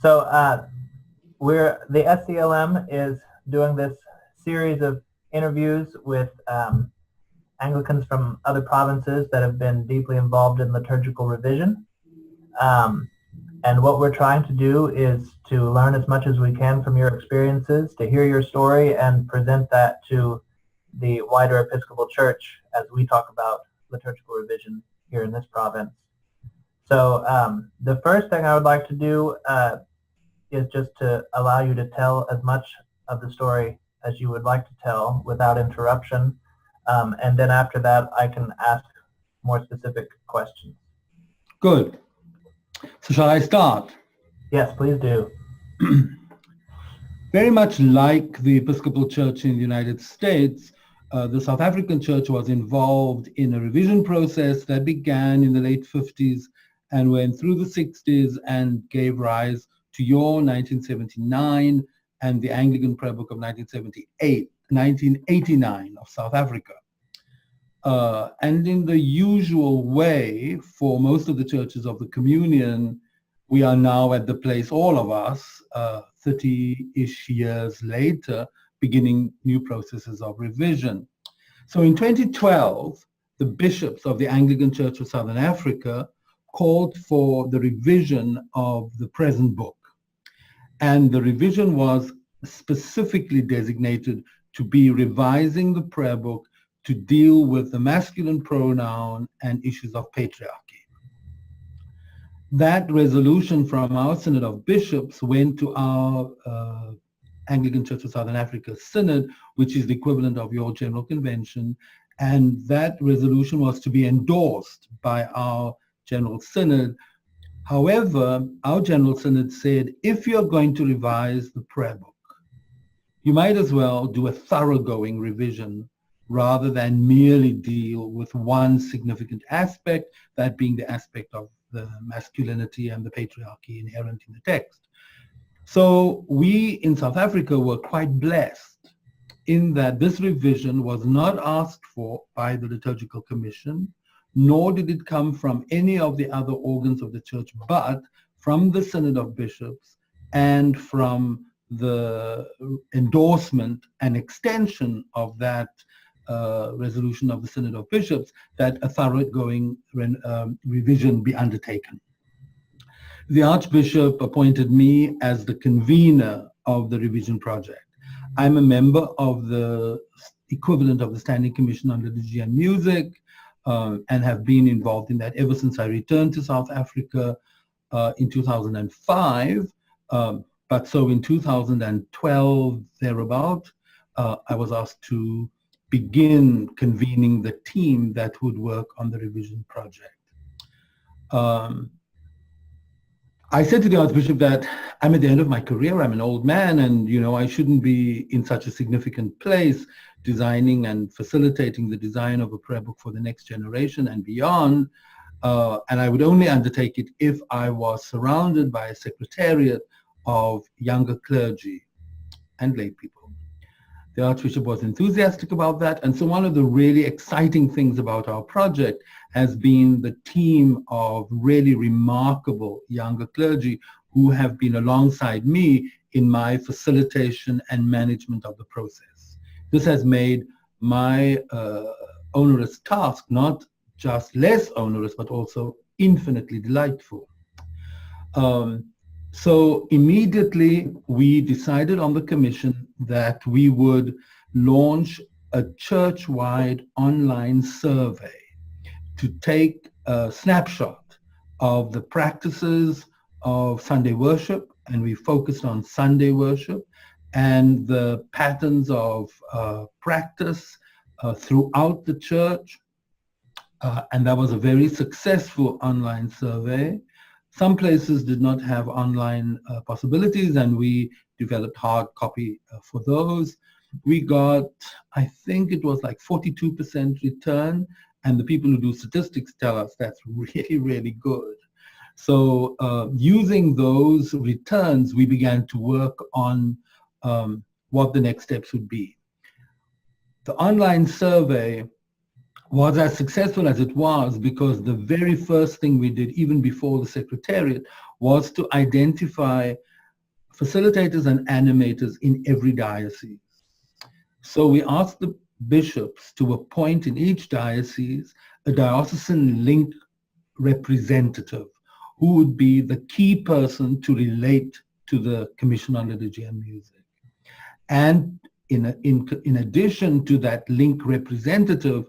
So the SCLM is doing this series of interviews with Anglicans from other provinces that have been deeply involved in liturgical revision. And what we're trying to do is to learn as much as we can from your experiences, to hear your story and present that to the wider Episcopal Church as we talk about liturgical revision here in this province. So the first thing I would like to do is just to allow you to tell as much of the story as you would like to tell without interruption. And then after that, I can ask more specific questions. Good. So shall I start? Yes, please do. Very much like the Episcopal Church in the United States, the South African Church was involved in a revision process that began in the late 50s and went through the 60s and gave rise to your 1979 and the Anglican Prayer Book of 1989 of South Africa. And in the usual way, for most of the churches of the Communion, we are now at the place, all of us, 30-ish years later, beginning new processes of revision. So in 2012, the bishops of the Anglican Church of Southern Africa called for the revision of the present book. And the revision was specifically designated to be revising the prayer book to deal with the masculine pronoun and issues of patriarchy. That resolution from our Synod of Bishops went to our Anglican Church of Southern Africa Synod, which is the equivalent of your General Convention, and that resolution was to be endorsed by our General Synod. However, our General Synod said, if you're going to revise the prayer book, you might as well do a thoroughgoing revision rather than merely deal with one significant aspect, that being the aspect of the masculinity and the patriarchy inherent in the text. So we in South Africa were quite blessed in that this revision was not asked for by the Liturgical Commission, nor did it come from any of the other organs of the Church, but from the Synod of Bishops and from the endorsement and extension of that resolution of the Synod of Bishops, that a thoroughgoing revision be undertaken. The Archbishop appointed me as the convener of the revision project. I'm a member of the equivalent of the Standing Commission on Liturgy and Music, and have been involved in that ever since I returned to South Africa in 2005. But so in 2012, thereabout, I was asked to begin convening the team that would work on the revision project. I said to the Archbishop that I'm at the end of my career, I'm an old man, and I shouldn't be in such a significant place designing and facilitating the design of a prayer book for the next generation and beyond. And I would only undertake it if I was surrounded by a secretariat of younger clergy and lay people. The Archbishop was enthusiastic about that. And so one of the really exciting things about our project has been the team of really remarkable younger clergy who have been alongside me in my facilitation and management of the process. This has made my onerous task not just less onerous, but also infinitely delightful. So immediately we decided on the commission that we would launch a church-wide online survey to take a snapshot of the practices of Sunday worship, and we focused on Sunday worship, and the patterns of practice throughout the church. And that was a very successful online survey. Some places did not have online possibilities, and we developed hard copy for those. We got, I think it was like 42% return, and the people who do statistics tell us that's really, really good. So using those returns, we began to work on what the next steps would be. The online survey was as successful as it was because the very first thing we did, even before the Secretariat, was to identify facilitators and animators in every diocese. So we asked the bishops to appoint in each diocese a diocesan link representative who would be the key person to relate to the Commission on Liturgy and Music. And in addition to that link representative,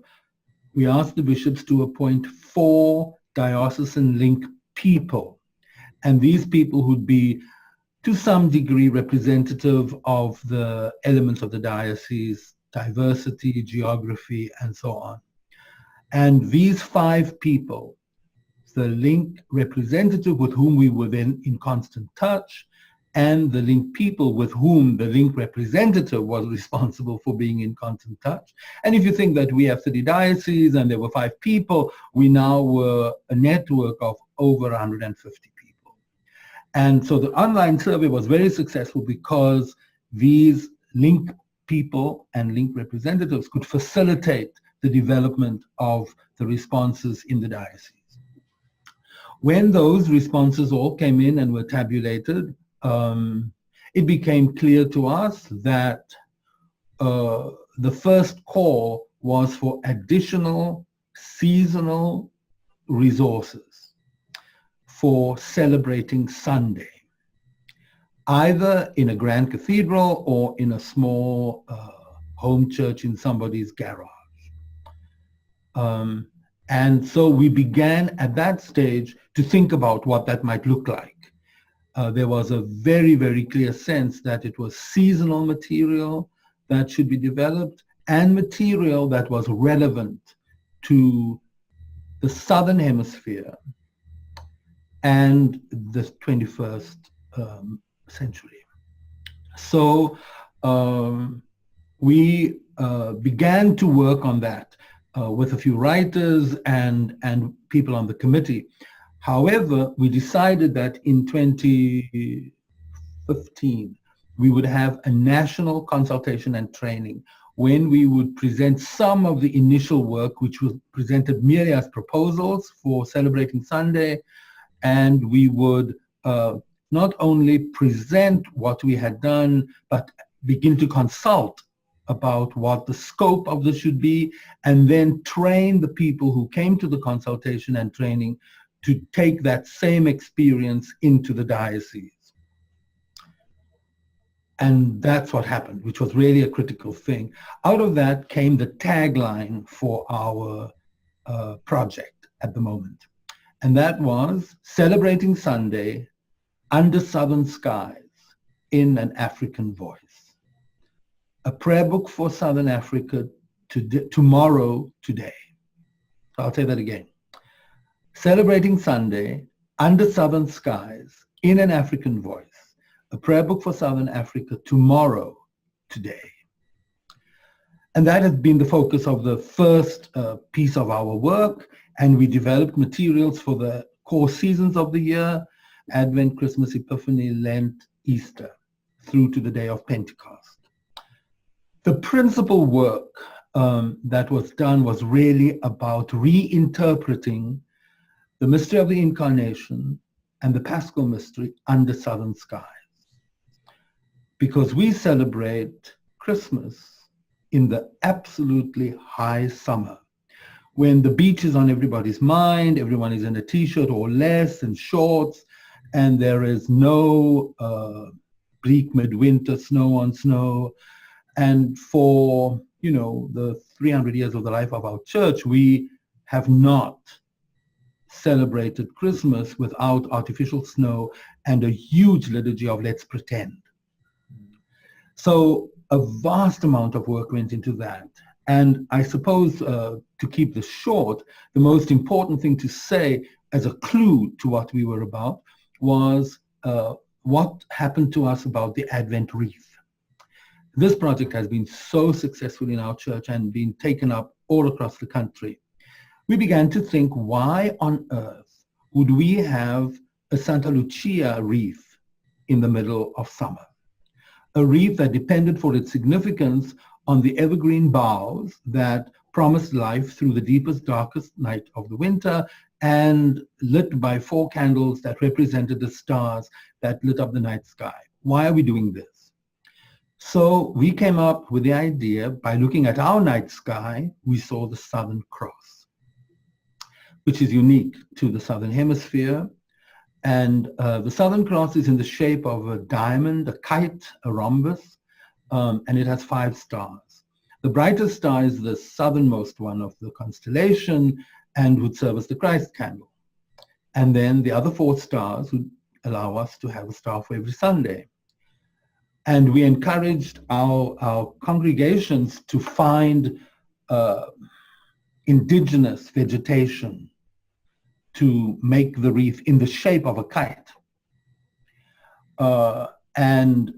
we asked the bishops to appoint 4 diocesan link people. And these people would be, to some degree, representative of the elements of the diocese, diversity, geography, and so on. And these 5 people, the link representative with whom we were then in constant touch, and the link people with whom the link representative was responsible for being in constant touch. And if you think that we have 30 dioceses and there were 5 people, we now were a network of over 150 people. And so the online survey was very successful because these link people and link representatives could facilitate the development of the responses in the diocese. When those responses all came in and were tabulated, it became clear to us that the first call was for additional seasonal resources for celebrating Sunday, either in a grand cathedral or in a small home church in somebody's garage. And so we began at that stage to think about what that might look like. There was a very, very clear sense that it was seasonal material that should be developed and material that was relevant to the Southern Hemisphere and the 21st century. So we began to work on that with a few writers and people on the committee. However, we decided that in 2015, we would have a national consultation and training when we would present some of the initial work, which was presented merely as proposals for celebrating Sunday, and we would not only present what we had done, but begin to consult about what the scope of this should be, and then train the people who came to the consultation and training to take that same experience into the diocese. And that's what happened, which was really a critical thing. Out of that came the tagline for our project at the moment. And that was celebrating Sunday under southern skies in an African voice. A prayer book for Southern Africa tomorrow, today. So I'll say that again. Celebrating Sunday under southern skies in an African voice. A prayer book for Southern Africa tomorrow, today. And that has been the focus of the first piece of our work, and we developed materials for the core seasons of the year, Advent, Christmas, Epiphany, Lent, Easter, through to the day of Pentecost. The principal work that was done was really about reinterpreting the mystery of the Incarnation and the Paschal mystery under southern skies. Because we celebrate Christmas in the absolutely high summer, when the beach is on everybody's mind, everyone is in a t-shirt or less and shorts, and there is no bleak midwinter, snow on snow. And for, the 300 years of the life of our church, we have not celebrated Christmas without artificial snow and a huge liturgy of let's pretend. So a vast amount of work went into that. And I suppose to keep this short, the most important thing to say as a clue to what we were about was what happened to us about the Advent wreath. This project has been so successful in our church and been taken up all across the country. We began to think, why on earth would we have a Santa Lucia wreath in the middle of summer? A wreath that depended for its significance on the evergreen boughs that promised life through the deepest, darkest night of the winter, and lit by 4 candles that represented the stars that lit up the night sky. Why are we doing this? So we came up with the idea by looking at our night sky, we saw the Southern Cross, which is unique to the Southern Hemisphere. And the Southern Cross is in the shape of a diamond, a kite, a rhombus, and it has 5 stars. The brightest star is the southernmost one of the constellation and would serve as the Christ candle. And then the other 4 stars would allow us to have a star for every Sunday. And we encouraged our congregations to find indigenous vegetation to make the wreath in the shape of a kite. And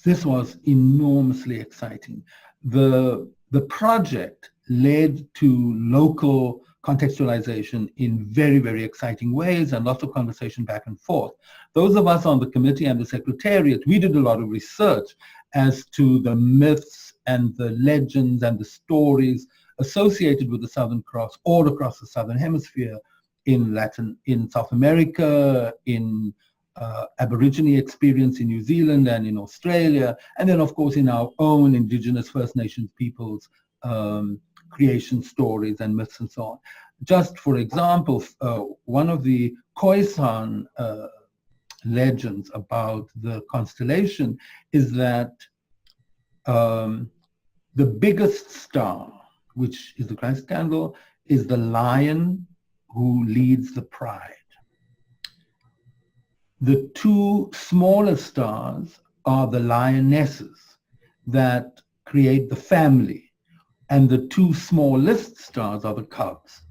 this was enormously exciting. The project led to local contextualization in very, very exciting ways and lots of conversation back and forth. Those of us on the committee and the secretariat, we did a lot of research as to the myths and the legends and the stories associated with the Southern Cross all across the Southern Hemisphere, in South America, in Aborigine experience in New Zealand and in Australia, and then of course in our own indigenous First Nations peoples creation stories and myths and so on. Just for example, one of the Khoisan legends about the constellation is that the biggest star, which is the Christ candle, is the lion who leads the pride. The 2 smaller stars are the lionesses that create the family, and the 2 smallest stars are the cubs.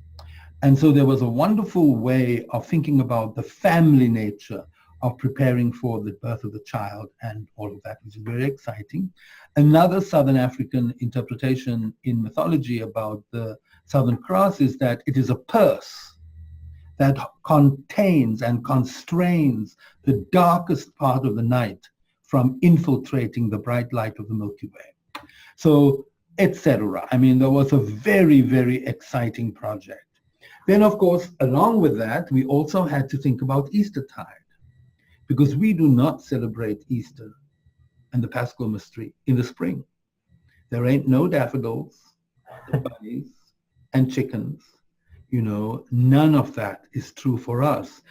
And so there was a wonderful way of thinking about the family nature of preparing for the birth of the child and all of that, which is very exciting. Another Southern African interpretation in mythology about the Southern Cross is that it is a purse that contains and constrains the darkest part of the night from infiltrating the bright light of the Milky Way. So, etc. I mean, there was a very, very exciting project. Then, of course, along with that, we also had to think about Eastertide, because we do not celebrate Easter and the Paschal Mystery in the spring. There ain't no daffodils, bunnies, and chickens. You know, none of that is true for us.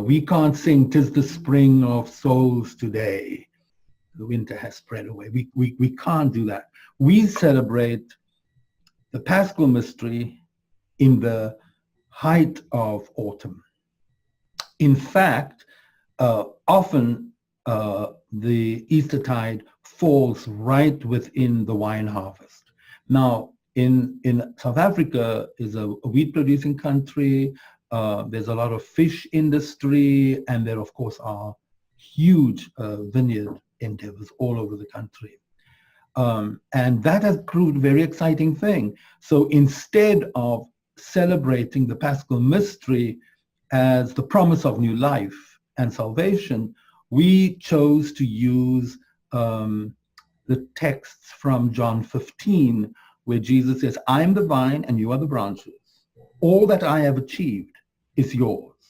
We can't sing "'Tis the spring of souls today. The winter has spread away." We can't do that. We celebrate the Paschal Mystery in the height of autumn. In fact, often the Eastertide falls right within the wine harvest. Now, in South Africa is a wheat-producing country. There's a lot of fish industry, and there, of course, are huge vineyard endeavors all over the country. And that has proved a very exciting thing. So instead of celebrating the Paschal Mystery as the promise of new life and salvation, we chose to use the texts from John 15, where Jesus says, "I am the vine and you are the branches. All that I have achieved is yours.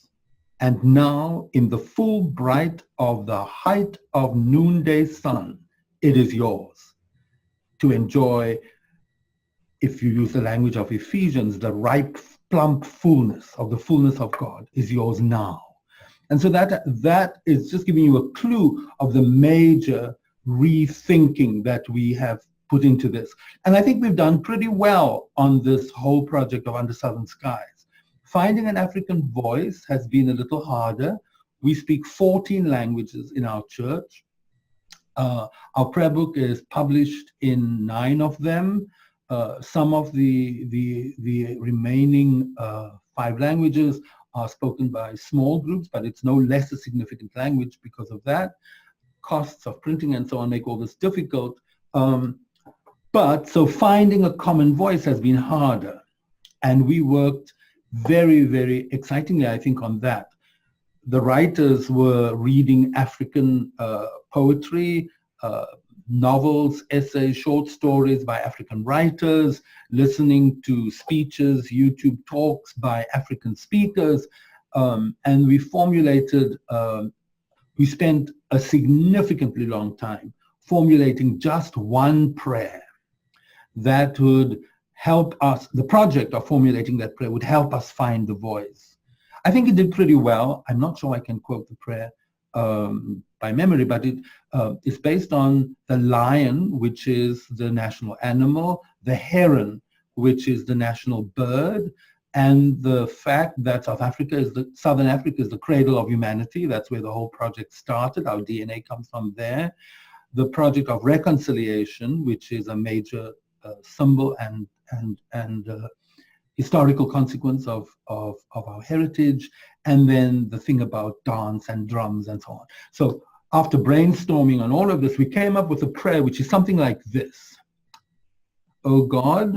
And now, in the full bright of the height of noonday sun, it is yours to enjoy," if you use the language of Ephesians, "the ripe, plump fullness of the fullness of God is yours now." And so that is just giving you a clue of the major rethinking that we have put into this. And I think we've done pretty well on this whole project of Under Southern Skies. Finding an African voice has been a little harder. We speak 14 languages in our church. Our prayer book is published in 9 of them. Some of the remaining 5 languages are spoken by small groups, but it's no less a significant language because of that. Costs of printing and so on make all this difficult. But so finding a common voice has been harder. And we worked very, very excitingly, I think, on that. The writers were reading African poetry, novels, essays, short stories by African writers, listening to speeches, YouTube talks by African speakers, and we formulated, we spent a significantly long time formulating just one prayer that would help us. The project of formulating that prayer would help us find the voice. I think it did pretty well. I'm not sure I can quote the prayer by memory, but it is based on the lion, which is the national animal, the heron, which is the national bird, and the fact that Southern Africa is the cradle of humanity. That's where the whole project started. Our DNA comes from there. The project of reconciliation, which is a major symbol and historical consequence of our heritage, and then the thing about dance and drums and so on. So after brainstorming on all of this, we came up with a prayer which is something like this. O God,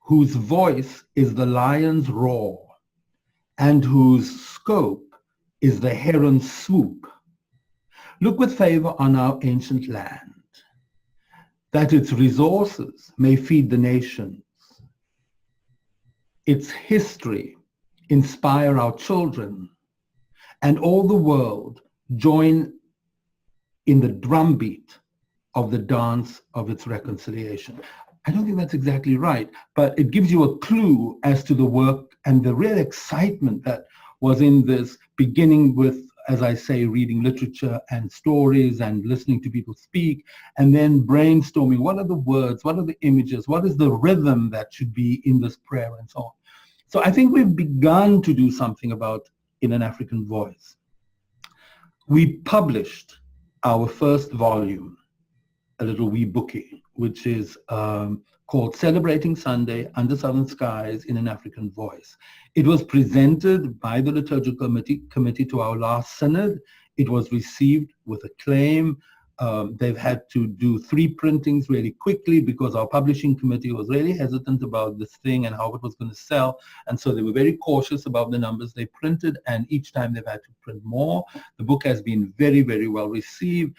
whose voice is the lion's roar, and whose scope is the heron's swoop, look with favor on our ancient land, that its resources may feed the nations, its history inspire our children, and all the world join in the drumbeat of the dance of its reconciliation. I don't think that's exactly right, but it gives you a clue as to the work and the real excitement that was in this, beginning with, as I say, reading literature and stories and listening to people speak, and then brainstorming what are the words, what are the images, what is the rhythm that should be in this prayer, and so on. So I think we've begun to do something about In an African Voice. We published our first volume, a little wee bookie, which is called Celebrating Sunday Under Southern Skies in an African Voice. It was presented by the Liturgical Committee to our last synod. It was received with acclaim. They've had to do 3 printings really quickly because our publishing committee was really hesitant about this thing and how it was going to sell. And so they were very cautious about the numbers they printed, and each time they've had to print more. The book has been very, very well received.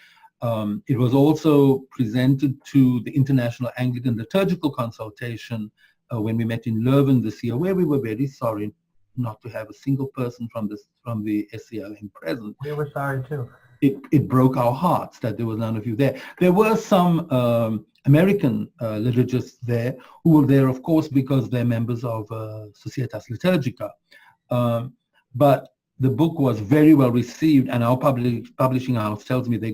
It was also presented to the International Anglican Liturgical Consultation when we met in Leuven this year, where we were very sorry not to have a single person from the SCLM present. We were sorry too. It broke our hearts that there was none of you there. There were some American liturgists there who were there, of course, because they're members of Societas Liturgica. But the book was very well received, and our publishing house tells me they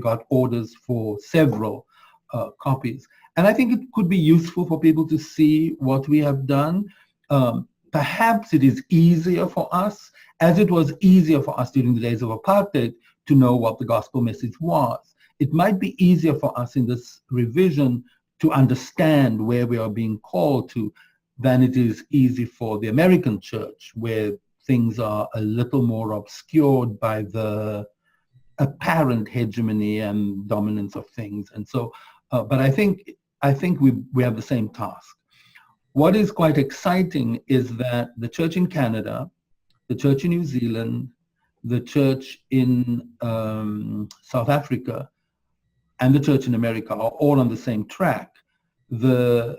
got orders for several copies. And I think it could be useful for people to see what we have done. Perhaps it is easier for us, as it was easier for us during the days of apartheid, to know what the gospel message was. It might be easier for us in this revision to understand where we are being called to than it is easy for the American church, where things are a little more obscured by the apparent hegemony and dominance of things. And so, but I think we have the same task. What is quite exciting is that the church in Canada, the church in New Zealand, the church in South Africa, and the church in America are all on the same track. The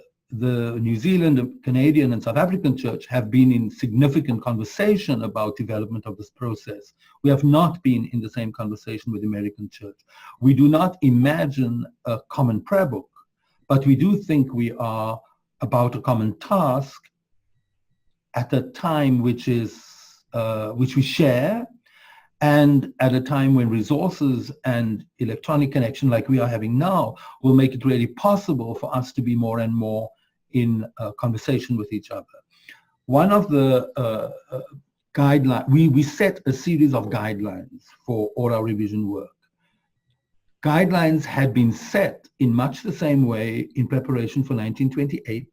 New Zealand, Canadian, and South African church have been in significant conversation about development of this process. We have not been in the same conversation with the American church. We do not imagine a common prayer book, but we do think we are about a common task at a time which we share, and at a time when resources and electronic connection like we are having now will make it really possible for us to be more and more in conversation with each other. One of the guidelines, we set a series of guidelines for all our revision work. Guidelines had been set in much the same way in preparation for 1928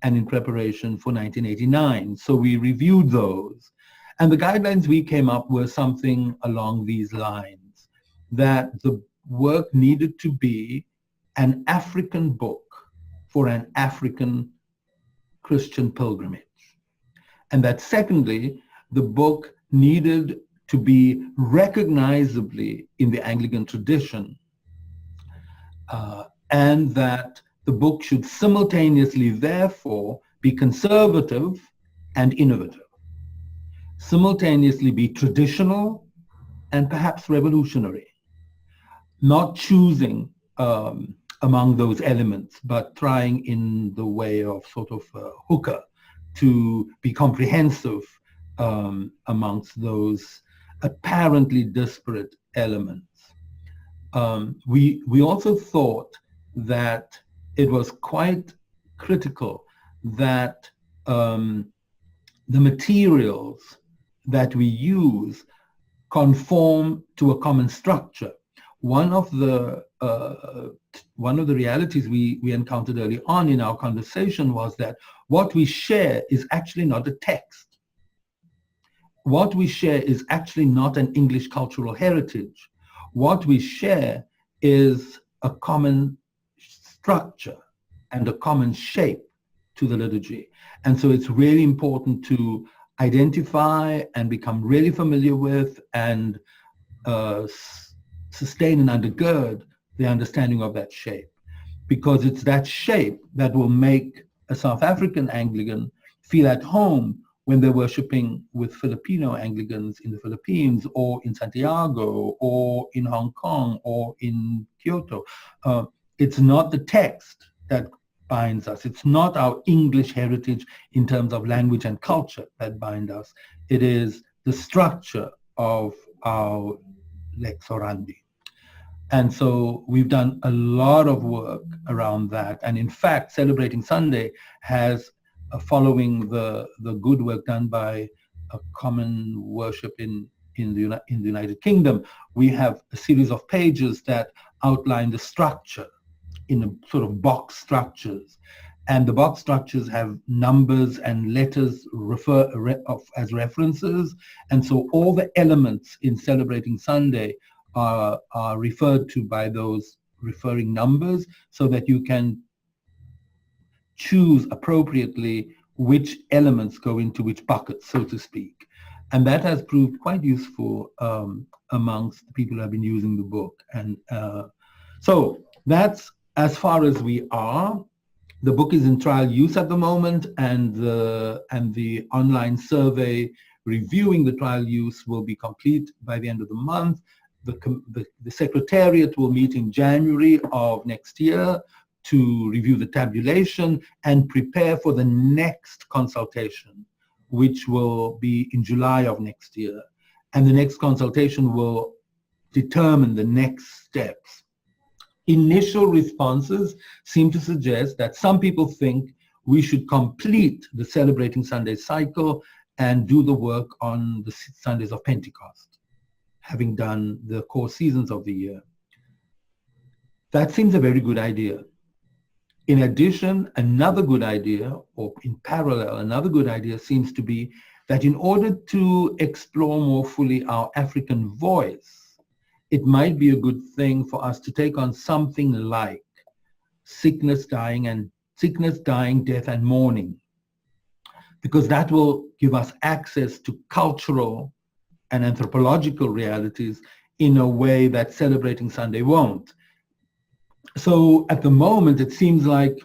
and in preparation for 1989. So we reviewed those. And the guidelines we came up with something along these lines, that the work needed to be an African book for an African Christian pilgrimage. And that secondly, the book needed to be recognizably in the Anglican tradition, and that the book should simultaneously, therefore, be conservative and innovative. Simultaneously be traditional and perhaps revolutionary, not choosing among those elements, but trying in the way of sort of Hooker to be comprehensive amongst those apparently disparate elements. We also thought that it was quite critical that the materials that we use conform to a common structure. One of the realities we encountered early on in our conversation was that what we share is actually not a text. What we share is actually not an English cultural heritage. What we share is a common structure and a common shape to the liturgy. And so it's really important to identify and become really familiar with and sustain and undergird the understanding of that shape, because it's that shape that will make a South African Anglican feel at home when they're worshiping with Filipino Anglicans in the Philippines or in Santiago or in Hong Kong or in Kyoto. It's not the text that binds us. It's not our English heritage in terms of language and culture that bind us. It is the structure of our lex orandi. And so we've done a lot of work around that. And in fact, Celebrating Sunday has, following the good work done by a common worship in the United Kingdom, we have a series of pages that outline the structure in a sort of box structures. And the box structures have numbers and letters as references. And so all the elements in Celebrating Sunday are referred to by those referring numbers, so that you can choose appropriately which elements go into which buckets, so to speak. And that has proved quite useful amongst the people who have been using the book. And so that's as far as we are. The book is in trial use at the moment, and the online survey reviewing the trial use will be complete by the end of the month. The Secretariat will meet in January of next year to review the tabulation and prepare for the next consultation, which will be in July of next year. And the next consultation will determine the next steps. Initial responses seem to suggest that some people think we should complete the Celebrating Sunday cycle and do the work on the Sundays of Pentecost, having done the core seasons of the year. That seems a very good idea. In addition, another good idea, or in parallel, another good idea seems to be that in order to explore more fully our African voice, it might be a good thing for us to take on something like sickness, dying, death, and mourning, because that will give us access to cultural and anthropological realities in a way that Celebrating Sunday won't. So at the moment, it seems like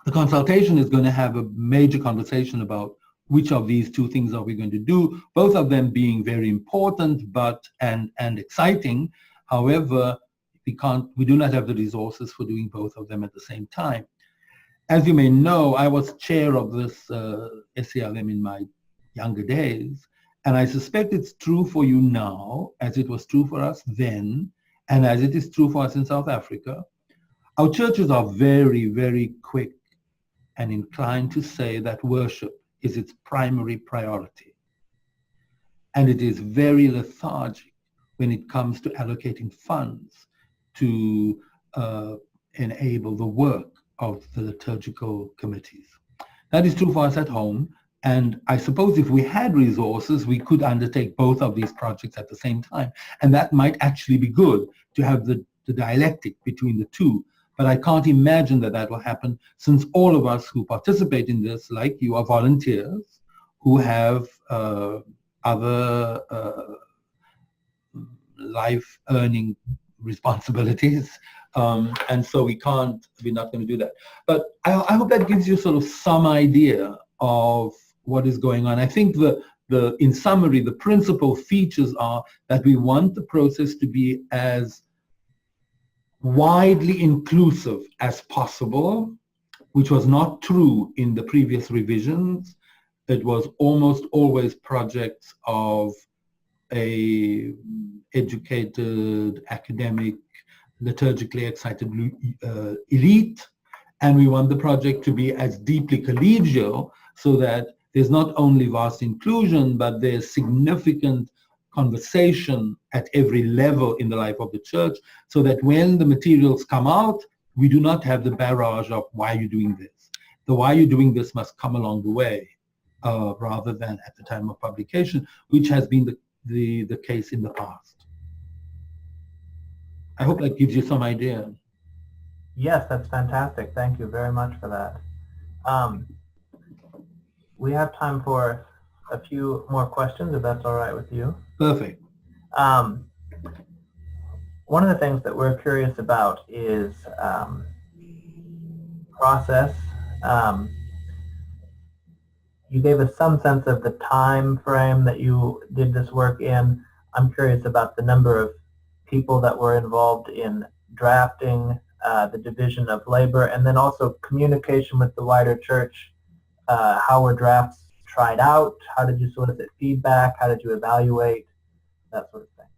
the consultation is going to have a major conversation about which of these two things are we going to do, both of them being very important and exciting. However, we do not have the resources for doing both of them at the same time. As you may know, I was chair of this SCLM in my younger days, and I suspect it's true for you now, as it was true for us then, and as it is true for us in South Africa. Our churches are very, very quick and inclined to say that worship is its primary priority. And it is very lethargic when it comes to allocating funds to enable the work of the liturgical committees. That is true for us at home. And I suppose if we had resources, we could undertake both of these projects at the same time. And that might actually be good, to have the dialectic between the two. But I can't imagine that that will happen, since all of us who participate in this, like you, are volunteers who have other life-earning responsibilities. And so we're not going to do that. But I hope that gives you sort of some idea of what is going on. I think the in summary, the principal features are that we want the process to be as widely inclusive as possible, which was not true in the previous revisions. It was almost always projects of a educated, academic, liturgically excited elite, and we want the project to be as deeply collegial so that there's not only vast inclusion, but there's significant conversation at every level in the life of the church, so that when the materials come out, we do not have the barrage of why are you doing this. The why you're doing this must come along the way, rather than at the time of publication, which has been the case in the past. I hope that gives you some idea. Yes, that's fantastic. Thank you very much for that. We have time for a few more questions, if that's all right with you. Perfect. One of the things that we're curious about is process. You gave us some sense of the time frame that you did this work in. I'm curious about the number of people that were involved in drafting, the division of labor, and then also communication with the wider church. How were drafts tried out? How did you solicit feedback? How did you evaluate? That sort of thing.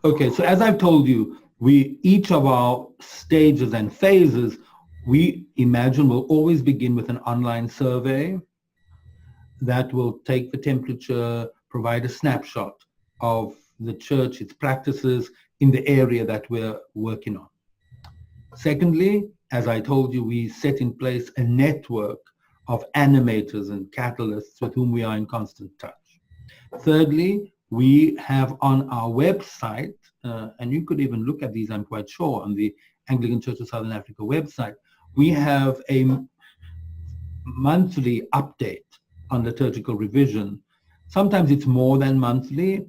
Okay, so as I've told you, each of our stages and phases, we imagine will always begin with an online survey that will take the temperature, provide a snapshot of the church, its practices in the area that we're working on. Secondly, as I told you, we set in place a network of animators and catalysts with whom we are in constant touch. Thirdly, we have on our website, and you could even look at these, I'm quite sure, on the Anglican Church of Southern Africa website, we have a monthly update on liturgical revision. Sometimes it's more than monthly,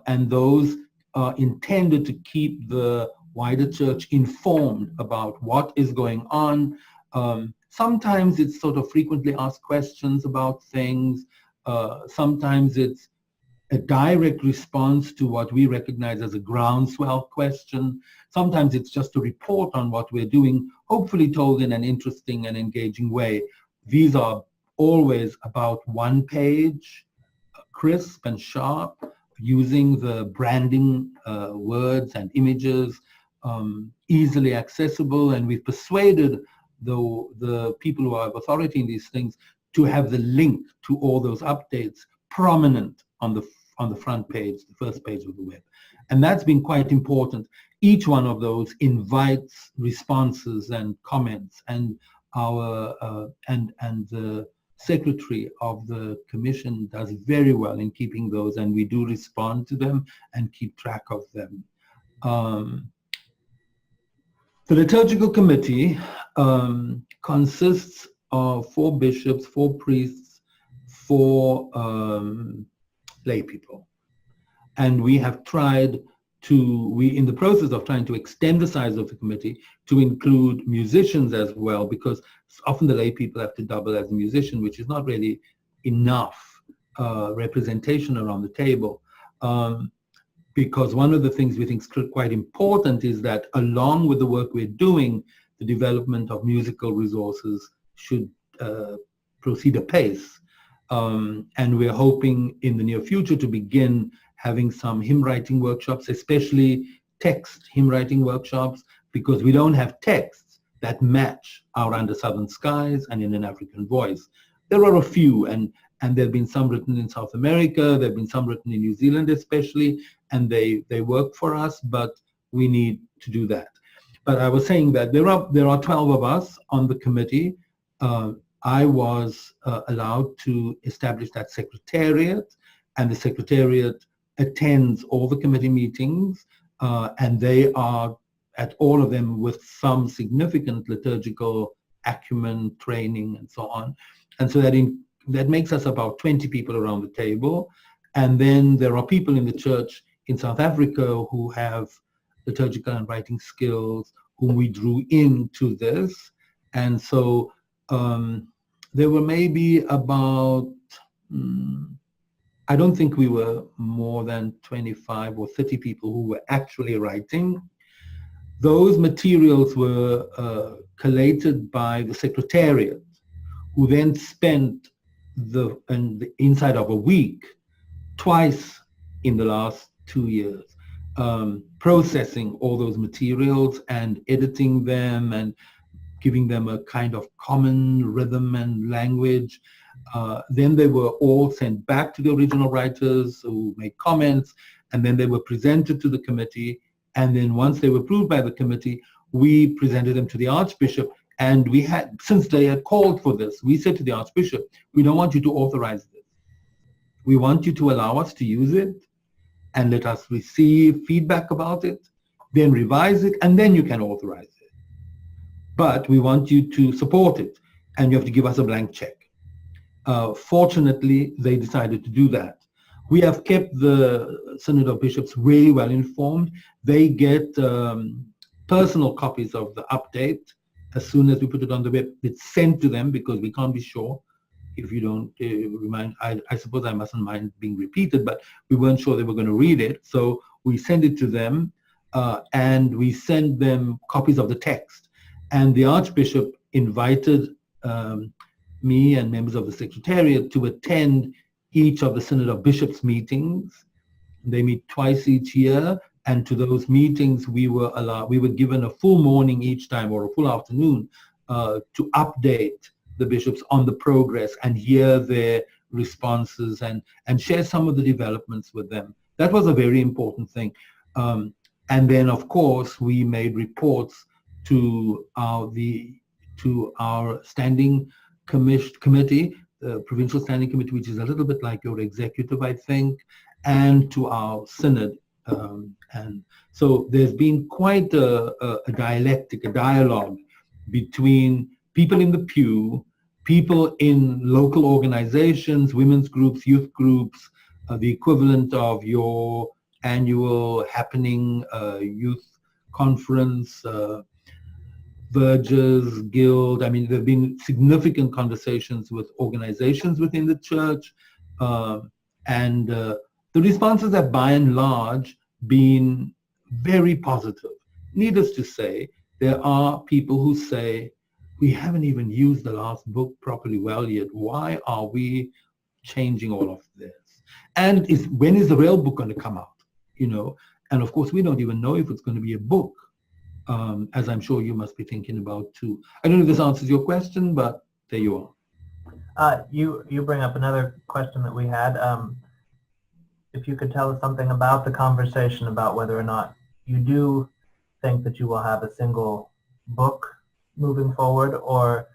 and those are intended to keep the wider church informed about what is going on. Sometimes it's sort of frequently asked questions about things. Sometimes it's a direct response to what we recognize as a groundswell question. Sometimes it's just a report on what we're doing, hopefully told in an interesting and engaging way. These are always about one page, crisp and sharp, using the branding words and images, easily accessible, and we've persuaded the people who have authority in these things to have the link to all those updates prominent on the front page, the first page of the web. And that's been quite important. Each one of those invites responses and comments, and the secretary of the commission does very well in keeping those, and we do respond to them and keep track of them. The liturgical committee consists of 4 bishops, 4 priests, 4 lay people. And we have tried to, in the process of trying to extend the size of the committee to include musicians as well, because often the lay people have to double as a musician, which is not really enough representation around the table. Because one of the things we think is quite important is that along with the work we're doing, the development of musical resources should proceed apace. And we're hoping in the near future to begin having some hymn writing workshops, especially text hymn writing workshops, because we don't have texts that match our Under Southern Skies and In an African Voice. There are a few, and there have been some written in South America, there have been some written in New Zealand especially, and they work for us, but we need to do that. But I was saying that there are 12 of us on the committee. I was allowed to establish that secretariat, and the secretariat attends all the committee meetings, and they are at all of them with some significant liturgical acumen, training, and so on. And so that makes us about 20 people around the table. And then there are people in the church in South Africa who have liturgical and writing skills, whom we drew into this. And so there were maybe about I don't think we were more than 25 or 30 people who were actually writing. Those materials were collated by the Secretariat, who then spent the inside of a week, twice in the last 2 years, processing all those materials and editing them and giving them a kind of common rhythm and language. Then they were all sent back to the original writers who made comments, and then they were presented to the committee. And then once they were approved by the committee, we presented them to the Archbishop. And we had, since they had called for this, we said to the Archbishop, we don't want you to authorize this. We want you to allow us to use it and let us receive feedback about it, then revise it, and then you can authorize it. But we want you to support it, and you have to give us a blank check. Fortunately, they decided to do that. We have kept the Synod of Bishops really well informed. They get personal copies of the update. As soon as we put it on the web, it's sent to them because we can't be sure. If you don't remind, I suppose I mustn't mind being repeated, but we weren't sure they were going to read it. So we send it to them, and we send them copies of the text. And the Archbishop invited me and members of the Secretariat to attend each of the Synod of Bishops meetings. They meet twice each year, and to those meetings we were given a full morning each time, or a full afternoon, to update the bishops on the progress and hear their responses and share some of the developments with them. That was a very important thing. And then, of course, we made reports to our standing committee, the Provincial Standing Committee, which is a little bit like your executive, I think, and to our synod. And so there's been quite a dialectic, a dialogue between people in the pew, people in local organizations, women's groups, youth groups, the equivalent of your annual happening youth conference, Vergers Guild. I mean, there have been significant conversations with organizations within the church, and the responses have by and large been very positive. Needless to say, there are people who say, we haven't even used the last book properly well yet. Why are we changing all of this? And when is the real book going to come out? You know, and of course, we don't even know if it's going to be a book, as I'm sure you must be thinking about too. I don't know if this answers your question, but there you are. You bring up another question that we had. If you could tell us something about the conversation about whether or not you do think that you will have a single book moving forward, or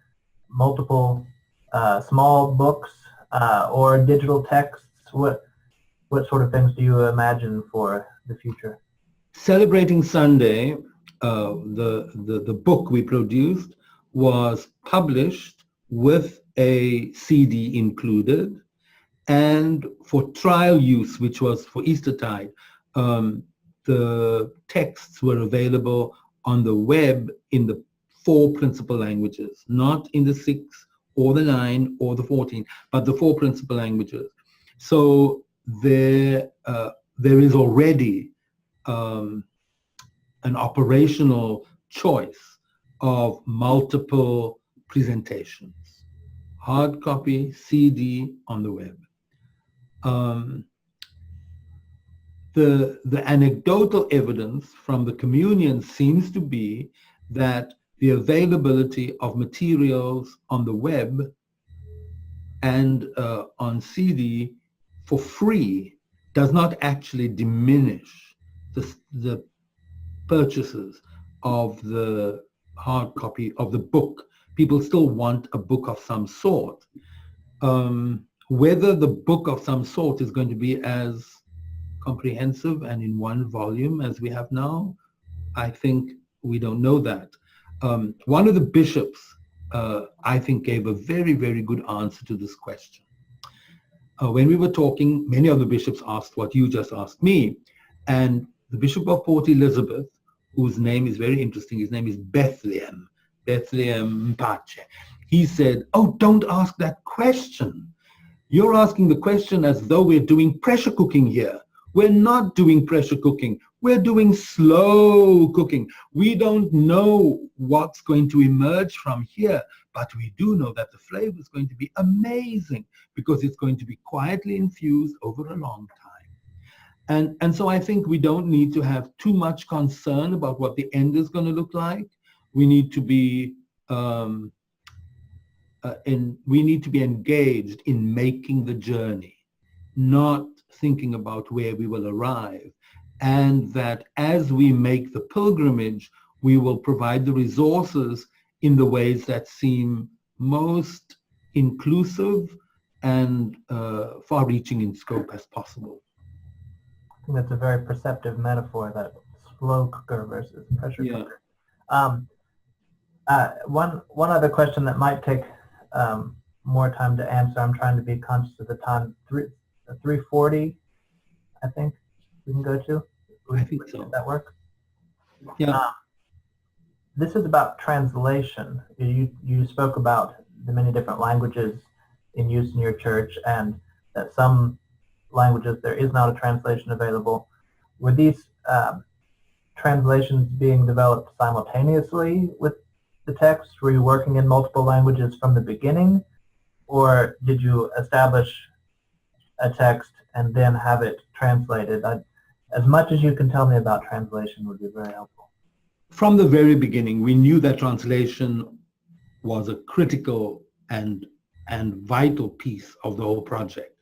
multiple small books, or digital texts. What sort of things do you imagine for the future? Celebrating Sunday, the book we produced was published with a CD included, and for trial use, which was for Eastertide, the texts were available on the web in the 4 principal languages, not in the 6 or the 9 or the 14, but the 4 principal languages. So there is already an operational choice of multiple presentations, hard copy, CD, on the web. The anecdotal evidence from the communion seems to be that the availability of materials on the web and on CD for free does not actually diminish the purchases of the hard copy of the book. People still want a book of some sort. Whether the book of some sort is going to be as comprehensive and in one volume as we have now, I think we don't know that. One of the bishops, I think, gave a very, very good answer to this question. When we were talking, many of the bishops asked what you just asked me, and the Bishop of Port Elizabeth, whose name is very interesting, his name is Bethlehem Mpache, he said, oh, don't ask that question. You're asking the question as though we're doing pressure cooking here. We're not doing pressure cooking. We're doing slow cooking. We don't know what's going to emerge from here, but we do know that the flavor is going to be amazing because it's going to be quietly infused over a long time. And so I think we don't need to have too much concern about what the end is going to look like. We need to be we need to be engaged in making the journey, not thinking about where we will arrive. And that as we make the pilgrimage, we will provide the resources in the ways that seem most inclusive and far-reaching in scope as possible. I think that's a very perceptive metaphor, that slow cooker versus pressure cooker. One other question that might take more time to answer. I'm trying to be conscious of the time. 340, I think we can go to. I think so. Does that work? Yeah. This is about translation. You spoke about the many different languages in use in your church, and that some languages there is not a translation available. Were these translations being developed simultaneously with the text? Were you working in multiple languages from the beginning, or did you establish a text and then have it translated? As much as you can tell me about translation would be very helpful. From the very beginning, we knew that translation was a critical and vital piece of the whole project.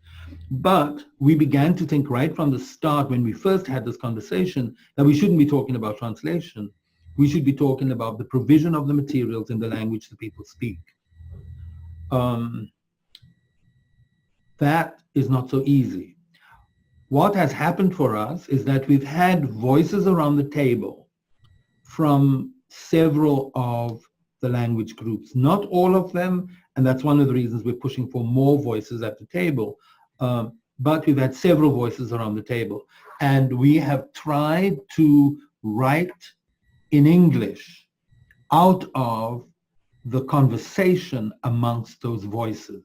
But we began to think right from the start, when we first had this conversation, that we shouldn't be talking about translation. We should be talking about the provision of the materials in the language the people speak. That is not so easy. What has happened for us is that we've had voices around the table from several of the language groups, not all of them, and that's one of the reasons we're pushing for more voices at the table. But we've had several voices around the table, and we have tried to write in English out of the conversation amongst those voices.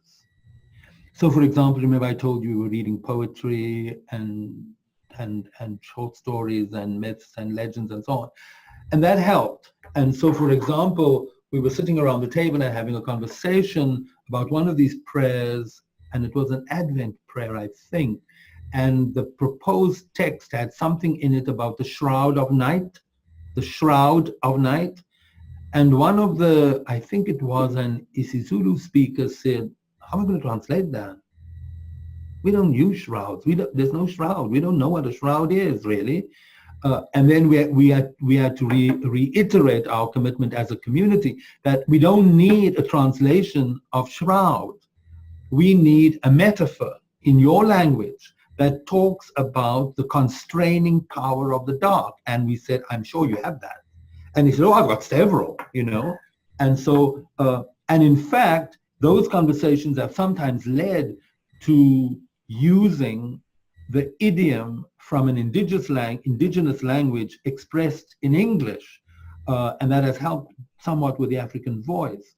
So, for example, remember I told you we were reading poetry and short stories and myths and legends and so on, and that helped. And so, for example, we were sitting around the table and having a conversation about one of these prayers, and it was an Advent prayer, I think, and the proposed text had something in it about the shroud of night, the shroud of night. And one of the, I think it was an isiZulu speaker, said, how am I going to translate that? We don't use shrouds. There's no shroud. We don't know what a shroud is, really. And then we had to reiterate our commitment as a community that we don't need a translation of shroud. We need a metaphor in your language that talks about the constraining power of the dark. And we said, I'm sure you have that. And he said, oh, I've got several, you know. And so, and in fact, those conversations have sometimes led to using the idiom from an indigenous language expressed in English. And that has helped somewhat with the African voice.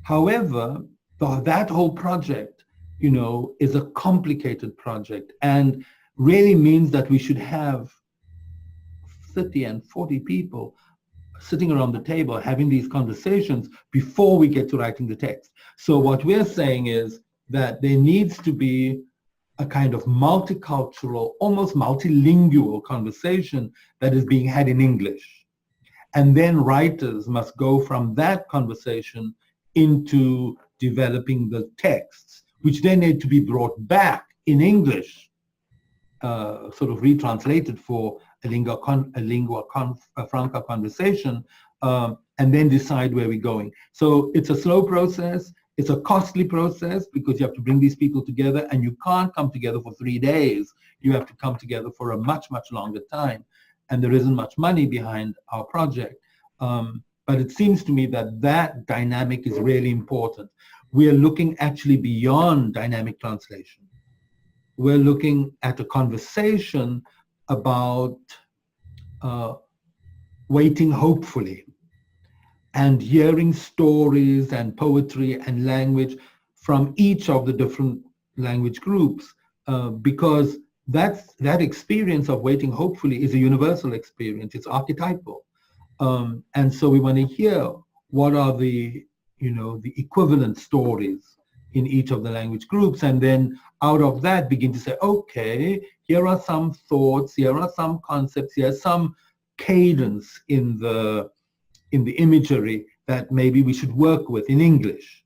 However, that whole project, you know, is a complicated project and really means that we should have 30 and 40 people sitting around the table having these conversations before we get to writing the text. So what we're saying is that there needs to be a kind of multicultural, almost multilingual conversation that is being had in English. And then writers must go from that conversation into developing the texts, which then need to be brought back in English, sort of retranslated for a lingua franca conversation, and then decide where we're going. So it's a slow process. It's a costly process because you have to bring these people together, and you can't come together for 3 days. You have to come together for a much, much longer time. And there isn't much money behind our project. But it seems to me that that dynamic is really important. We are looking actually beyond dynamic translation. We're looking at a conversation about waiting hopefully and hearing stories and poetry and language from each of the different language groups, because that experience of waiting hopefully is a universal experience. It's archetypal. And so we want to hear what are the equivalent stories in each of the language groups, and then out of that begin to say, okay, here are some thoughts, here are some concepts, here's some cadence in the imagery that maybe we should work with in English.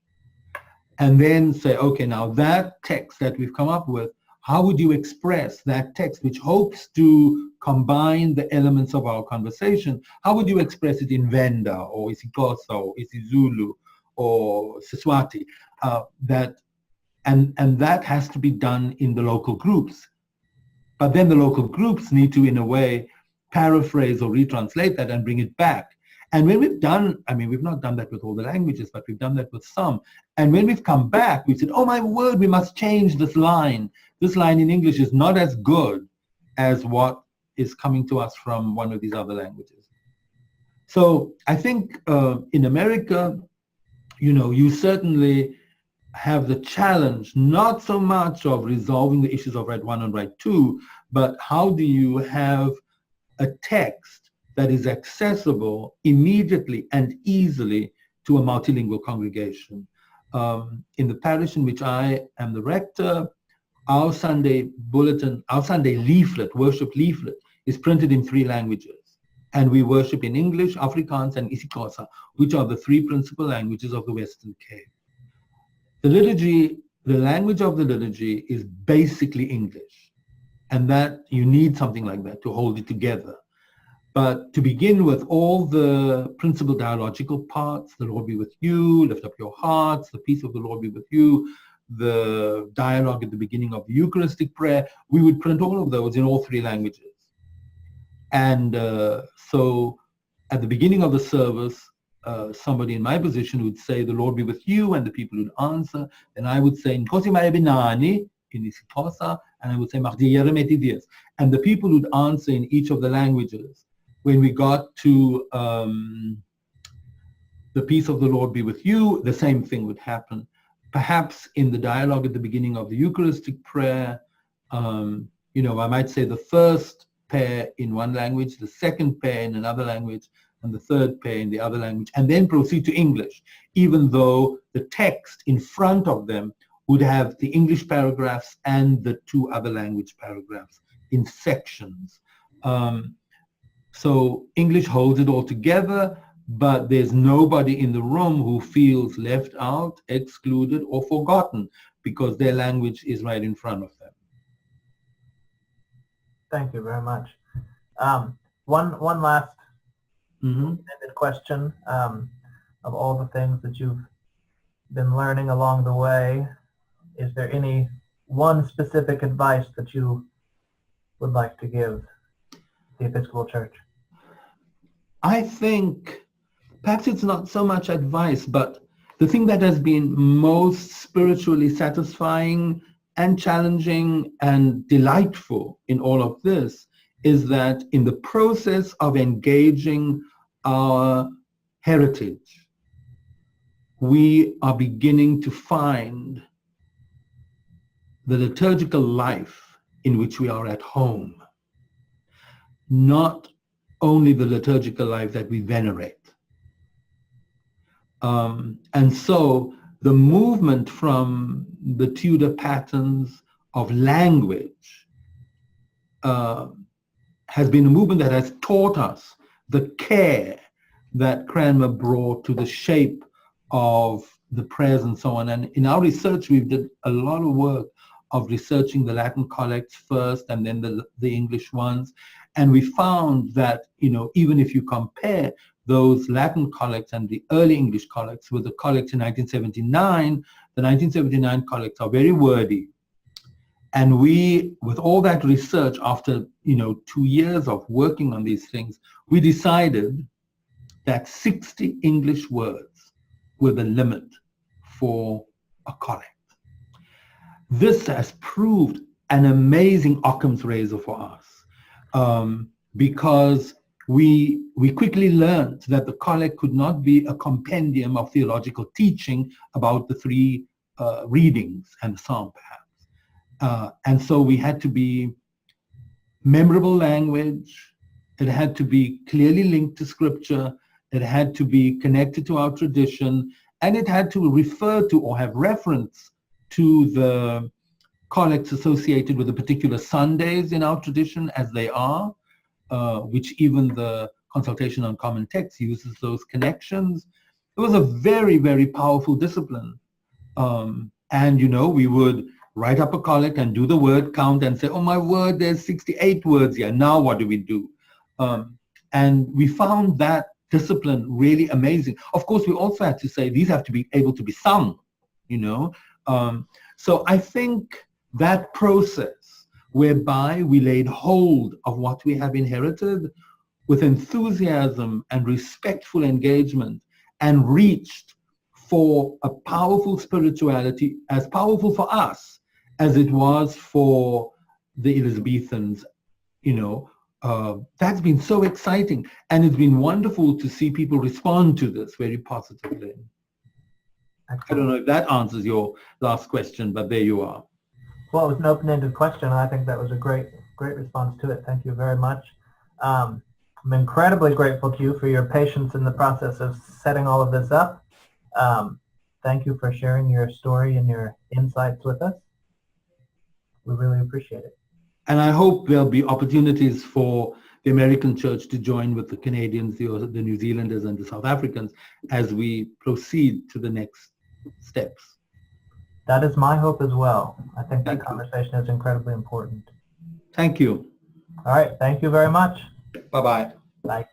And then say, okay, now that text that we've come up with, how would you express that text which hopes to combine the elements of our conversation? How would you express it in Venda or isiXhosa or isiZulu or Siswati? And that has to be done in the local groups. But then the local groups need to, in a way, paraphrase or retranslate that and bring it back. And when we've done, I mean, we've not done that with all the languages, but we've done that with some. And when we've come back, we said, oh my word, we must change this line. This line in English is not as good as what is coming to us from one of these other languages. So I think in America, you certainly have the challenge, not so much of resolving the issues of Right 1 and Right 2, but how do you have a text that is accessible immediately and easily to a multilingual congregation. In the parish in which I am the rector, our Sunday bulletin, our Sunday leaflet, worship leaflet, is printed in 3 languages. And we worship in English, Afrikaans, and isiXhosa, which are the 3 principal languages of the Western Cape. The liturgy, the language of the liturgy is basically English. And that you need something like that to hold it together. But to begin with, all the principal dialogical parts, the Lord be with you, lift up your hearts, the peace of the Lord be with you, the dialogue at the beginning of the Eucharistic prayer, we would print all of those in all 3 languages. And so at the beginning of the service, somebody in my position would say, the Lord be with you, and the people would answer. And I would say, Nkosi Maebinani, in isiXhosa, and I would say, and the people would answer in each of the languages. When we got to the peace of the Lord be with you, the same thing would happen. Perhaps in the dialogue at the beginning of the Eucharistic prayer, I might say the first pair in one language, the second pair in another language, and the third pair in the other language, and then proceed to English, even though the text in front of them would have the English paragraphs and the 2 other language paragraphs in sections. So English holds it all together, but there's nobody in the room who feels left out, excluded, or forgotten, because their language is right in front of them. Thank you very much. One last question of all the things that you've been learning along the way. Is there any one specific advice that you would like to give the Episcopal Church? I think perhaps it's not so much advice, but the thing that has been most spiritually satisfying and challenging and delightful in all of this is that in the process of engaging our heritage, we are beginning to find the liturgical life in which we are at home, not only the liturgical life that we venerate. And so the movement from the Tudor patterns of language has been a movement that has taught us the care that Cranmer brought to the shape of the prayers and so on. And in our research, we've did a lot of work of researching the Latin collects first and then the English ones. And we found that, even if you compare those Latin collects and the early English collects with the collects in 1979, the 1979 collects are very wordy. And we, with all that research, after 2 years of working on these things, we decided that 60 English words were the limit for a collect. This has proved an amazing Occam's razor for us, because we quickly learned that the collect could not be a compendium of theological teaching about the 3 readings and psalm perhaps. And so we had to be memorable language. It had to be clearly linked to scripture. It had to be connected to our tradition, and it had to refer to or have reference to the collects associated with the particular Sundays in our tradition as they are, which even the Consultation on Common Text uses those connections. It was a very, very powerful discipline. And, you know, we would write up a collect and do the word count and say, oh my word, there's 68 words here. Now what do we do? And we found that discipline really amazing. Of course, we also had to say these have to be able to be sung, you know. So I think that process whereby we laid hold of what we have inherited with enthusiasm and respectful engagement and reached for a powerful spirituality, as powerful for us as it was for the Elizabethans, you know, that's been so exciting. And it's been wonderful to see people respond to this very positively. I don't know if that answers your last question, but there you are. Well, it was an open-ended question, and I think that was a great response to it. Thank you very much. I'm incredibly grateful to you for your patience in the process of setting all of this up. Thank you for sharing your story and your insights with us. We really appreciate it. And I hope there'll be opportunities for the American church to join with the Canadians, the New Zealanders, and the South Africans as we proceed to the next steps. That is my hope as well. I think that conversation is incredibly important. Thank you. All right. Thank you very much. Bye-bye. Bye.